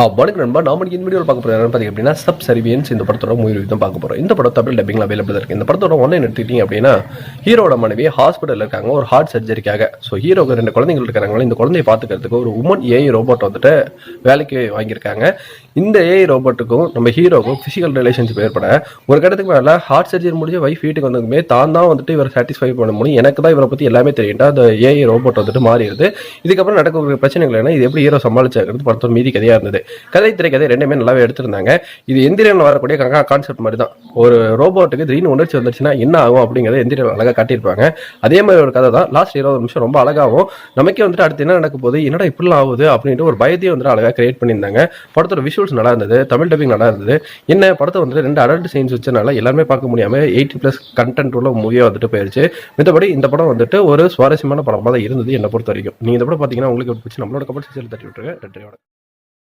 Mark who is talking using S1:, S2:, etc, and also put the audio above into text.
S1: வணக்கம் நண்பா. நாம இந்த வீடியோவில் பார்க்க போகிறோம் பார்த்தீங்க அப்படின்னா சர்பியன்ஸ் இந்த படத்தோட மூவி தான் பார்க்க போகிறோம். இந்த படம் தமிழ் டப்பிங்கில் அவைலபிள் இருக்குது. இந்த படத்தோட ஒன்லைன் எடுத்துக்கிட்டீங்க அப்படின்னா ஹீரோட மனைவி ஹாஸ்பிட்டலில் இருக்காங்க ஒரு ஹார்ட் சர்ஜரிக்காக. ஸோ ஹீரோக்கு 2 குழந்தைகள் இருக்காங்களா, இந்த குழந்தையை பார்த்துக்கிறதுக்கு ஒரு உமன் ஏஐ ரோபோட் வந்துட்டு வேலைக்கு வாங்கியிருக்காங்க. இந்த ஏஐ ரோபோட்டுக்கும் நம்ம ஹீரோக்கும் ஃபிசிக்கல் ரிலேஷன்ஷிப் ஏற்பட ஒரு கட்டத்துக்கு மேலே ஹார்ட் சர்ஜரி முடிஞ்ச வைஃப் வீட்டுக்கு வந்ததுமே தான் வந்துட்டு இவர் சாட்டிஸ்ஃபை பண்ண முடியும், எனக்கு தான் இவரை பற்றி எல்லாமே தெரியும்டா அந்த ஏஐ ரோபோட் வந்துட்டு மாறிடுது. இதுக்கப்புறம் நடக்கக்கூடிய பிரச்சனைகள் என்ன, இது எப்படி ஹீரோ சமாளிச்சாங்கிறது படத்தோட மீதி கதையாக இருந்தது. திரைக்கதை ரெண்டுமே நல்லாவே எடுத்திருந்தாங்க. இது எந்திரன் வரக்கூடிய கான்செப்ட் மாதிரி தான். ஒரு ரோபோட்டுக்கு திடீர்னு உணர்ச்சி வந்துச்சுன்னா என்ன ஆகும் அப்படிங்கிறத எந்திரன் அழகாக காட்டியிருப்பாங்க. அதே மாதிரி ஒரு கதை தான். லாஸ்ட் 20 நிமிஷம் ரொம்ப அழகாகவும் நமக்கே வந்துட்டு அடுத்து என்ன நடக்க போகுது, என்னடா இப்படிலாம் ஆகுது அப்படின்ட்டு ஒரு பயத்தையும் வந்துட்டு அழகாக கிரியேட் பண்ணியிருந்தாங்க. படத்தோட விஷுவல்ஸ் நல்லா இருந்தது, தமிழ் டப்பிங் நல்லா இருந்தது. என்ன படத்தை வந்துட்டு 2 அடல்ட் சீன்ஸ் வச்சனால எல்லாருமே பார்க்க முடியாமல் 18+ கண்டென்ட் உள்ள மூவியாக வந்துட்டு போயிடுச்சு. மற்றபடி இந்த படம் வந்துட்டு ஒரு சுவாரஸ்யமான படமாக தான் இருந்தது என்னை பொறுத்த வரைக்கும். நீங்கள் இந்த படம் பார்த்தீங்கன்னா உங்களுக்கு பிடிச்சி நம்மளோட கமெண்ட் செக்ஷனில் தட்டி விட்டுருங்க. நன்றி.